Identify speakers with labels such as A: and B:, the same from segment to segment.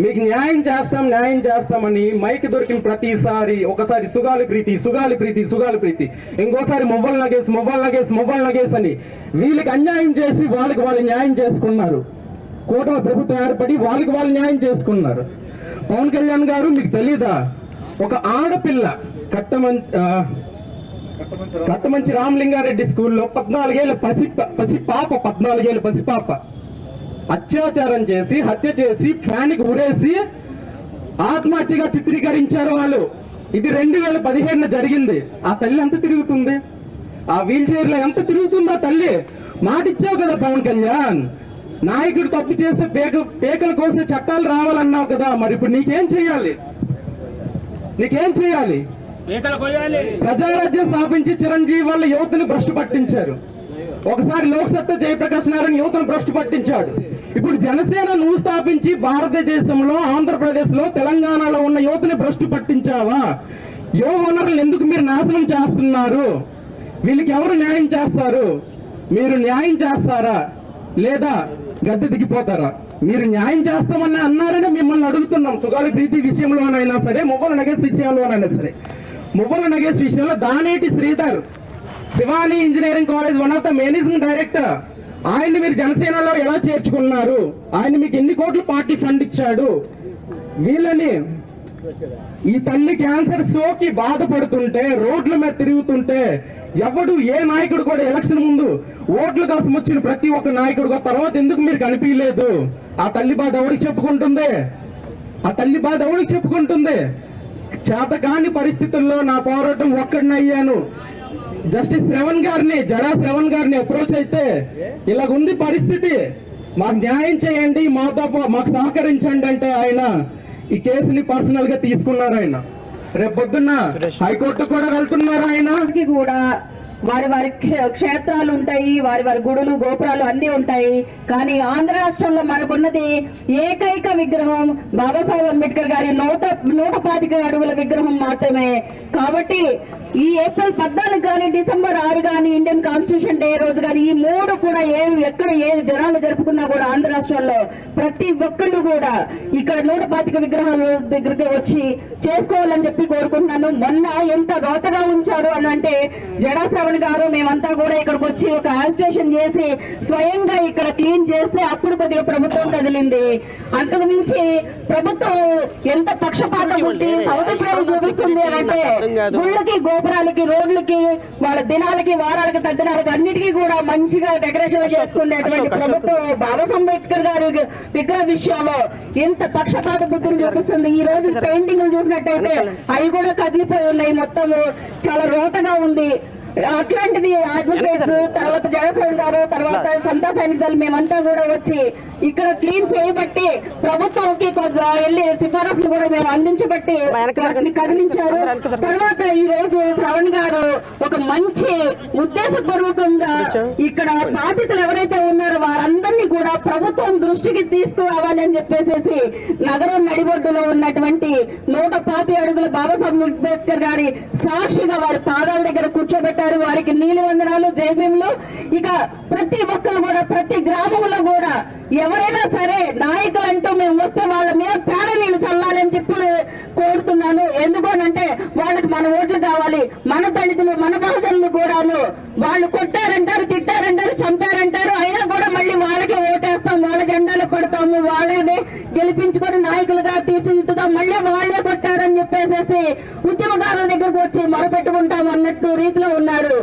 A: మీకు న్యాయం చేస్తామని మైక్ దొరికిన ప్రతిసారి ఒకసారి సుగాలి ప్రీతి, ఇంకోసారి మొవ్వలు నగేసి అని వీళ్ళకి అన్యాయం చేసి వాళ్ళకి వాళ్ళు న్యాయం చేసుకున్నారు. కూటమి ప్రభుత్వం ఏర్పడి వాళ్ళకి వాళ్ళు న్యాయం చేసుకున్నారు. పవన్ కళ్యాణ్ గారు మీకు తెలీదా, ఒక ఆడపిల్ల కట్టమంచి రామలింగారెడ్డి స్కూల్లో 14 ఏళ్ళ పసిపాప అత్యాచారం చేసి హత్య చేసి ఫ్యాన్కి ఉరేసి ఆత్మహత్యగా చిత్రీకరించారు వాళ్ళు. ఇది 2017 జరిగింది. ఆ తల్లి ఎంత తిరుగుతుంది, ఆ వీల్ చైర్ లో ఎంత తిరుగుతుంది ఆ తల్లి? మాటిచ్చావు కదా పవన్ కళ్యాణ్, నాయకుడు తప్పు చేస్తే పేకల కోసే చట్టాలు రావాలన్నావు కదా, మరి ఇప్పుడు నీకేం చేయాలి? ప్రజారాజ్యం స్థాపించి చిరంజీవి వాళ్ళ యువతను భ్రష్టు పట్టించారు. ఒకసారి లోక్సత్తా జయప్రకాష్ నారాయణ యువతను భ్రష్టు పట్టించాడు. ఇప్పుడు జనసేన నువ్వు స్థాపించి భారతదేశంలో, ఆంధ్రప్రదేశ్ లో, తెలంగాణలో ఉన్న యువతని భ్రష్టు పట్టించావా? యువ వనరులు ఎందుకు మీరు నాశనం చేస్తున్నారు? వీళ్ళకి ఎవరు న్యాయం చేస్తారు? మీరు న్యాయం చేస్తారా లేదా గద్దె దిగిపోతారా? మీరు న్యాయం చేస్తామని అన్నారని మిమ్మల్ని అడుగుతున్నాం. సుగాలి ప్రీతి విషయంలోనైనా సరే, మువ్వల నగేష్ విషయంలోనైనా సరే. మువ్వల నగేష్ విషయంలో Daneti Sridhar, Shivani engineering college one of the managing director, ఆయన్ని మీరు జనసేనలో ఎలా చేర్చుకున్నారు? ఆయన మీకు ఎన్ని కోట్ల పార్టీ ఫండ్ ఇచ్చాడు? వీళ్ళని ఈ తల్లి క్యాన్సర్ సోకి బాధపడుతుంటే, రోడ్ల మీద తిరుగుతుంటే ఎవడు ఏ నాయకుడు కూడా ఎలక్షన్ ముందు ఓట్ల కోసం వచ్చిన ప్రతి ఒక్క నాయకుడు తర్వాత ఎందుకు మీరు కనిపించలేదు? ఆ తల్లి బాధ ఎవరికి చెప్పుకుంటుంది? చేతకాని పరిస్థితుల్లో నా పోరాటం ఒక్కడినయ్యాను. జస్టిస్ జడా శ్రవణ్ గారిని అప్రోచ్ అయితే ఇలాగుంది పరిస్థితి, మాకు న్యాయం చేయండి, మాకు సహకరించండి అంటే ఆయన ఈ కేసుని పర్సనల్ గా తీసుకున్నారు. ఆయన రేపు పొద్దున్న హైకోర్టు కూడా వెళ్తున్నారు. ఆయన
B: కూడా వారి క్షేత్రాలు ఉంటాయి, వారి గుడులు గోపురాలు అన్ని ఉంటాయి. కానీ ఆంధ్ర రాష్ట్రంలో మనకున్నది ఏకైక విగ్రహం బాబాసాహెబ్ అంబేద్కర్ గారి 125 అడుగుల విగ్రహం మాత్రమే. కాబట్టి ఈ ఏప్రిల్ 14 కానీ డిసెంబర్ 6 కానీ ఇండియన్ కాన్స్టిట్యూషన్ డే రోజు కానీ ఈ 3 కూడా ఎక్కడ ఏ జనాలు జరుపుకున్నా కూడా ఆంధ్ర రాష్ట్రంలో ప్రతి ఒక్కళ్ళు కూడా ఇక్కడ 125 విగ్రహాల దగ్గరికి వచ్చి చేసుకోవాలని చెప్పి కోరుకుంటున్నాను. మొన్న ఎంత రోతగా ఉంచారు అని అంటే జడా శ్రవణ్ గారు మేమంతా కూడా ఇక్కడికి వచ్చి ఒక యాజిటేషన్ చేసి స్వయంగా ఇక్కడ క్లీన్ చేస్తే అప్పుడు కొద్దిగా ప్రభుత్వం కదిలింది. అంతకు మించి ప్రభుత్వం ఎంత పక్షపాతం ఉండి సౌకర్యాలు చూపిస్తుంది అని అంటే గుళ్ళకి గోపురాలకి రోడ్లకి వాళ్ళ దినాలకి వారాలకి తద్దినాలకి అన్నిటికీ కూడా మంచిగా డెకరేషన్ చేసుకునేటువంటి ప్రభుత్వం బాబాసాహెబ్ అంబేద్కర్ గారి విగ్రహ విషయంలో ఎంత పక్షపాత బుద్ధిని చూపిస్తుంది. ఈ రోజు పెయింటింగ్లు చూసినట్టయితే అవి కూడా కదిలిపోయి ఉన్నాయి, మొత్తం చాలా రోతగా ఉంది. అట్లాంటిది అడ్వకేట్స్ తర్వాత జగన్ గారు తర్వాత సంతా సైనికులు మేమంతా కూడా వచ్చి ఇక్కడ క్లీన్ చేయబట్టి ప్రభుత్వంకి వెళ్ళి సిఫారసులు కూడా మేము అందించబట్టి కదిలించారు. తర్వాత ఈ రోజు శ్రవణ్ గారు ఒక మంచి ఉద్దేశపూర్వకంగా ఇక్కడ బాధితులు ఎవరైతే ఉన్నారో వారందరినీ కూడా ప్రభుత్వం దృష్టికి తీసుకురావాలి అని చెప్పేసి నగరం నడిబొడ్డులో ఉన్నటువంటి 125 అడుగుల బాబాసాహెబ్ అంబేద్కర్ గారి సాక్షిగా వారి పాదాల దగ్గర కూర్చోబెట్టారు. వారికి నీలి వందనాలు, జయభీములు. ఇక ప్రతి ఒక్కరు కూడా ప్రతి గ్రామంలో కూడా ఎవరైనా సరే నాయకులు అంటూ మేము వస్తే వాళ్ళ మీద పేడ నీళ్లు చల్లాలని చెప్పి కోరుతున్నాను. ఎందుకోనంటే వాళ్ళకి మన ఓట్లు కావాలి. మన దళితులు మన బహుజనులు కూడాను వాళ్ళు కొట్టారంటారు, తిట్టారంటారు, చంపారంటారు, అయినా కూడా మళ్ళీ వాళ్ళకే ఓటేస్తాం, వాళ్ళ జెండాలు కొడతాము, వాళ్ళని గెలిపించుకొని నాయకులుగా తీర్చిదిద్దుతాం, మళ్ళీ వాళ్ళే కొట్టారని చెప్పేసి ఉద్యమకారుల దగ్గరకు వచ్చి మొరపెట్టుకుంటాం అన్నట్టు రీతిలో ఉన్నారు.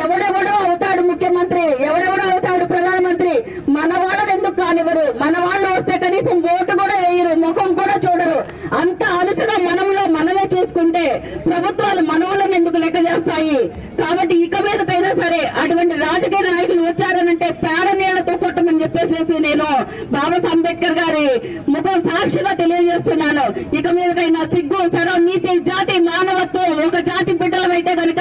B: ఎవడెవడో అవుతాడు ముఖ్యమంత్రి, ఎవడెవడో అవుతాడు ప్రధానమంత్రి, మన వాళ్ళని ఎందుకు కానివ్వరు? మన వాళ్ళు వస్తే కనీసం ఓటు కూడా వేయరు, ముఖం కూడా చూడరు. అంత అలసగా మనంలో మనమే చూసుకుంటే ప్రభుత్వాలు మనవులను ఎందుకు లెక్క చేస్తాయి? కాబట్టి ఇక మీద పైనా సరే అటువంటి రాజకీయ నాయకులు వచ్చారనంటే పేడ నీళ్లతో కొట్టమని చెప్పేసి నేను బాబాసాహెబ్ అంబేద్కర్ గారి ముఖం సాక్షిగా తెలియజేస్తున్నాను. ఇక మీదకైనా సిగ్గు, సరం, నీతి, జాతి, మానవత్వం ఒక జాతి బిడ్డలమైతే కనుక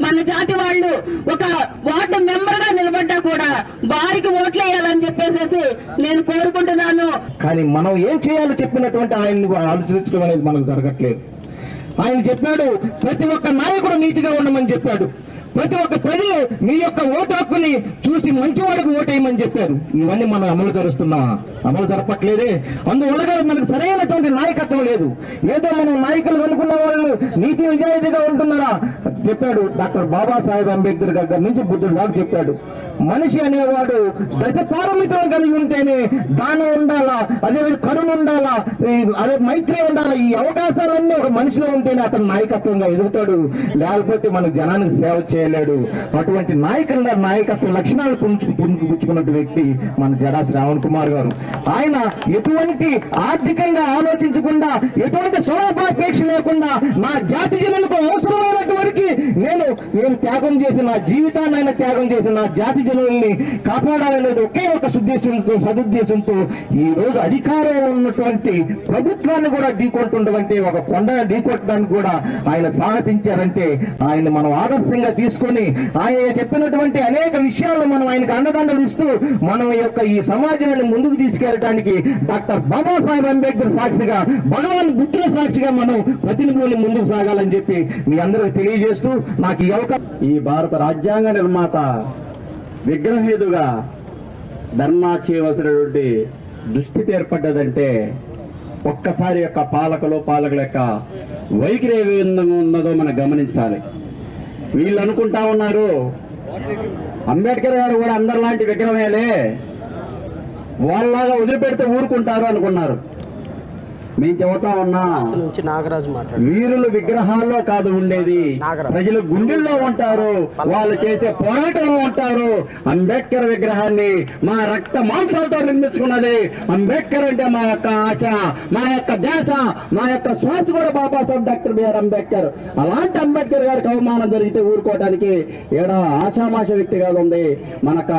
B: మన జాతి వాళ్ళు ఒక వార్డు మెంబర్ గా నిలబడ్డా కూడా వారికి ఓట్లేయాలని చెప్పేసి నేను కోరుకుంటున్నాను.
A: కానీ మనం ఏం చేయాలో చెప్పినటువంటి ఆయన్ని ఆలోచించడం అనేది మనకు జరగట్లేదు. ఆయన చెప్పాడు ప్రతి ఒక్క నాయకుడు నీతిగా ఉండమని చెప్పాడు. ప్రతి ఒక్క ప్రజలు మీ యొక్క ఓటు హక్కుని చూసి మంచివాడికి ఓటేయమని చెప్పారు. ఇవన్నీ మనం అమలు జరుస్తున్నామా? అమలు జరపట్లేదే. అందువల్ల మనకు సరైనటువంటి నాయకత్వం లేదు. ఏదో మనం నాయకులు అనుకున్న వాళ్ళు నీతి నిజాయితీగా ఉంటున్నారా చెప్పాడు డాక్టర్ బాబాసాహెబ్ అంబేద్కర్ దగ్గర నుంచి బుద్ధుడు దాకా చెప్పాడు. మనిషి అనేవాడు దశ పారమితం కలిగి ఉంటేనే దానం ఉండాలా, అదే కరుణ ఉండాలా, అదే మైత్రి ఉండాలా. ఈ అవకాశాలన్నీ ఒక మనిషిలో ఉంటేనే అతను నాయకత్వంగా ఎదుగుతాడు. లేకపోతే మన జనానికి సేవ చేయలేడు. అటువంటి నాయకత్వ లక్షణాలు పుంజుకున్నట్టు వ్యక్తి మన జడా శ్రావణ్ కుమార్ గారు. ఆయన ఎటువంటి ఆర్థికంగా ఆలోచించకుండా, ఎటువంటి స్వలాభాపేక్ష లేకుండా నా జాతి జనులకు అవసరమైనటువంటి నేను త్యాగం చేసి, నా జీవితాన్ని ఆయన త్యాగం చేసి నా జాతి జనుల్ని కాపాడాలనేది ఒకే ఒక సదుద్దేశంతో ఈ రోజు అధికారంలో ఉన్నటువంటి ప్రభుత్వాన్ని కూడా ఢీకొంటుండవంటే, ఒక కొండను ఢీకొట్టడానికి కూడా ఆయన సాహసించారంటే ఆయన మనం ఆదర్శంగా తీసుకొని ఆయన చెప్పినటువంటి అనేక విషయాలను మనం ఆయనకు అండదండలు ఇస్తూ మనం యొక్క ఈ సమాజాన్ని ముందుకు తీసుకెళ్ళడానికి డాక్టర్ బాబాసాహెబ్ అంబేద్కర్ సాక్షిగా, భగవాన్ బుద్ధుల సాక్షిగా మనం ప్రతినిధులను ముందుకు సాగాలని చెప్పి మీ అందరికీ తెలియజేస్తూ నాకు ఈ అవకాశం.
C: ఈ భారత రాజ్యాంగ నిర్మాత విగ్రహేదుగా ధర్నా చేయవలసినటువంటి దుస్థితి ఏర్పడ్డదంటే ఒక్కసారి యొక్క పాలకుల యొక్క వైఖరి ఏ విధంగా ఉన్నదో మనం గమనించాలి. వీళ్ళు అనుకుంటా ఉన్నారు అంబేద్కర్ గారు కూడా అందరిలాంటి విగ్రహమేలే, వాళ్ళలాగా వదిలిపెడితే ఊరుకుంటారు అనుకున్నారు. మేము చెబుతా ఉన్నా, వీరులు విగ్రహాల్లో కాదు ఉండేది, ప్రజలు గుండెల్లో ఉంటారు, వాళ్ళు చేసే పోరాటంలో ఉంటారు. అంబేద్కర్ విగ్రహాన్ని మా రక్త మాంసాలతో నిర్మించుకున్నది. అంబేద్కర్ అంటే మా యొక్క ఆశ, మా యొక్క దేశ, మా యొక్క శ్వాస కూడా బాబాసాహెబ్ డాక్టర్ బిఆర్ అంబేద్కర్. అలాంటి అంబేద్కర్ గారికి అవమానం జరిగితే ఊరుకోవడానికి ఏడా ఆశామాష వ్యక్తి కాదు ఉంది. మనక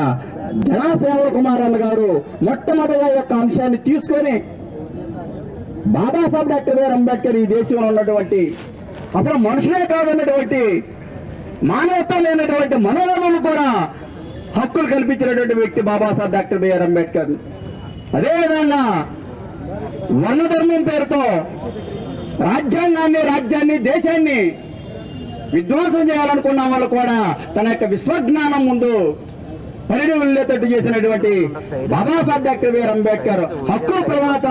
C: జనసేవ కుమారన్న గారు మొట్టమొదటిగా యొక్క అంశాన్ని తీసుకొని బాబాసాహెబ్ డాక్టర్ బిఆర్ అంబేద్కర్ ఈ దేశంలో ఉన్నటువంటి అసలు మనుషులే కాదన్నటువంటి మానవత్వం లేనటువంటి మనోరమను కూడా హక్కులు కల్పించినటువంటి వ్యక్తి బాబాసాహెబ్ డాక్టర్ బిఆర్ అంబేద్కర్. అదేవిధంగా వర్ణధర్మం పేరుతో రాజ్యాన్ని దేశాన్ని విధ్వంసం చేయాలనుకున్న వాళ్ళు కూడా తన యొక్క విశ్వజ్ఞానం ముందు పరిణితులు చేసినటువంటి బాబాసాహెబ్ డాక్టర్ బిఆర్ అంబేద్కర్ హక్కు ప్రవాత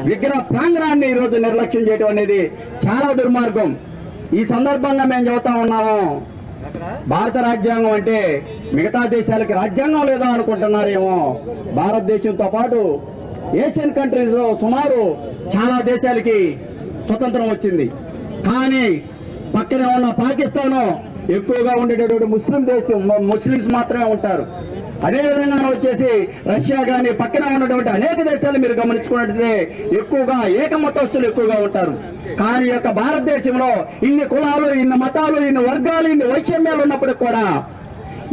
C: విగ్రహ ప్రాంగణాన్ని ఈ రోజు నిర్లక్ష్యం చేయడం అనేది చాలా దుర్మార్గం. ఈ సందర్భంగా మేము చెబుతా ఉన్నాము, భారత రాజ్యాంగం అంటే మిగతా దేశాలకి రాజ్యాంగం లేదో అనుకుంటున్నారేమో. భారతదేశంతో పాటు ఏషియన్ కంట్రీస్ లో సుమారు చాలా దేశాలకి స్వతంత్రం వచ్చింది. కానీ పక్కనే ఉన్న పాకిస్తాన్ ఎక్కువగా ఉండేటటువంటి ముస్లిమ్స్ మాత్రమే ఉంటారు. అదేవిధంగా వచ్చేసి రష్యా కానీ పక్కన ఉన్నటువంటి అనేక దేశాలు మీరు గమనించుకున్నట్లయితే ఎక్కువగా ఏకమతస్తులు ఎక్కువగా ఉంటారు. కానీ యొక్క భారతదేశంలో ఇన్ని కులాలు, ఇన్ని మతాలు, ఇన్ని వర్గాలు, ఇన్ని వైషమ్యాలు ఉన్నప్పటికీ కూడా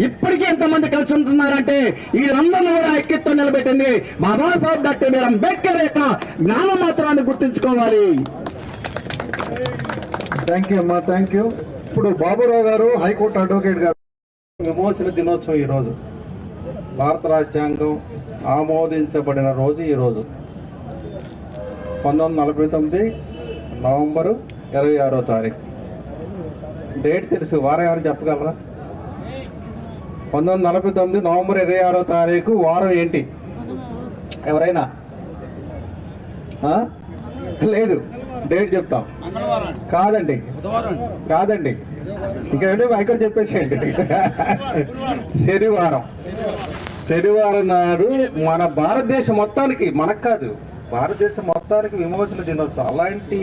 C: ఇప్పటికీ ఎంతమంది కలిసి ఉంటున్నారంటే వీళ్ళందరినీ కూడా ఐక్యతతో నిలబెట్టింది బాబాసాహెబ్ డాక్టర్ బిఆర్ అంబేద్కర్ యొక్క జ్ఞానం మాత్రాన్ని గుర్తుంచుకోవాలి.
D: థ్యాంక్ యూ అమ్మా, థ్యాంక్ యూ. ఇప్పుడు బాబురావు గారు, హైకోర్టు అడ్వకేట్ గారు. విమోచన దినోత్సవం ఈరోజు, భారత రాజ్యాంగం ఆమోదించబడిన రోజు ఈరోజు 1949 నవంబరు 26వ తారీఖు. డేట్ తెలుసు, వారం ఏమైనా చెప్పగలరా? 1949 నవంబర్ 26వ తారీఖు వారం ఏంటి? ఎవరైనా? లేదు, డేట్ చెప్తాం. కాదండి, ఇంకా ఇక్కడ చెప్పేసేయండి. శనివారం నాడు మన భారతదేశం మొత్తానికి, మనకు కాదు భారతదేశం మొత్తానికి విమోచన దినోత్సవం. అలాంటి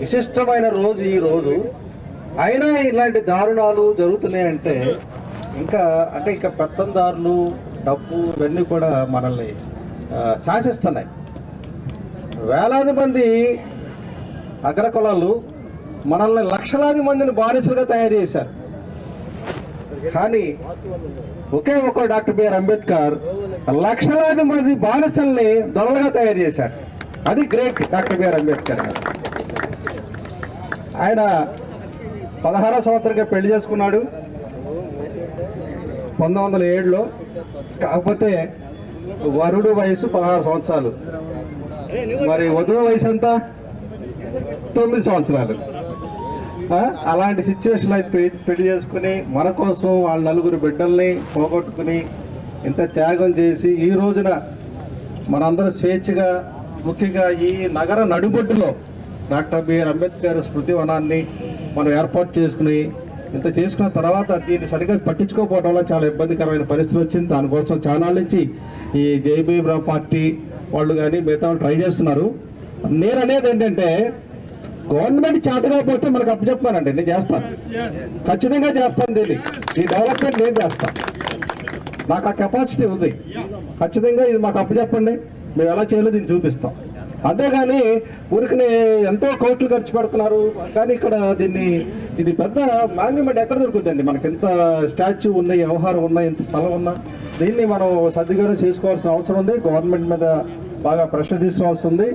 D: విశిష్టమైన రోజు ఈ రోజు. అయినా ఇలాంటి దారుణాలు జరుగుతున్నాయంటే ఇంకా పెత్తందారులు, డబ్బు ఇవన్నీ కూడా మనల్ని శాసిస్తున్నాయి. వేలాది మంది అగ్రకులాలు మనల్ని లక్షలాది మందిని బానిసలుగా తయారు చేశారు. కానీ ఒకే ఒక డాక్టర్ బిఆర్ అంబేద్కర్ లక్షలాది మంది బానిసల్ని దొరలుగా తయారు చేశారు. అది గ్రేట్ డాక్టర్ బిఆర్ అంబేద్కర్ గారు. ఆయన 16వ సంవత్సరంగా పెళ్లి చేసుకున్నాడు 1907లో. కాకపోతే వరుడు వయసు 16 సంవత్సరాలు, మరి వధువు వయసు ఎంత? 9 సంవత్సరాలు. అలాంటి సిచ్యువేషన్ అయితే పెళ్లి చేసుకుని మన కోసం వాళ్ళ నలుగురు బిడ్డల్ని పోగొట్టుకుని ఇంత త్యాగం చేసి ఈ రోజున మనందరం స్వేచ్ఛగా, ముఖ్యంగా ఈ నగర నడిబొడ్డులో డాక్టర్ బిఆర్ అంబేద్కర్ స్మృతి వనాన్ని మనం ఏర్పాటు చేసుకుని ఇంత చేసుకున్న తర్వాత దీన్ని సరిగ్గా పట్టించుకోకపోవడం వల్ల చాలా ఇబ్బందికరమైన పరిస్థితి వచ్చింది. దానికోసం చాలా నుంచి ఈ జయభీమరావు పార్టీ వాళ్ళు కానీ మిగతా వాళ్ళు ట్రై చేస్తున్నారు. నేను అనేది ఏంటంటే గవర్నమెంట్ చేతకపోతే మనకు అప్పచెప్పానండి, నేను చేస్తాను, ఖచ్చితంగా చేస్తాను. దీన్ని ఈ డెవలప్మెంట్ నేను చేస్తాను, నాకు ఆ కెపాసిటీ ఉంది. ఖచ్చితంగా ఇది మాకు అప్పచెప్పండి, మేము ఎలా చేయాలో దీన్ని చూపిస్తాం. అంతేగాని ఊరికి ఎంతో కోట్లు ఖర్చు పెడుతున్నారు కానీ ఇక్కడ ఇది పెద్ద మాన్యుమెంట్ ఎక్కడ దొరుకుతుందండి? మనకి ఎంత స్టాచ్యూ ఉన్నాయి, వ్యవహారం ఉన్నాయి, ఎంత స్థలం ఉన్నా దీన్ని మనం సద్వినియోగం చేసుకోవాల్సిన అవసరం ఉంది. గవర్నమెంట్ మీద బాగా ప్రశ్న తీసుకోవాల్సి ఉంది.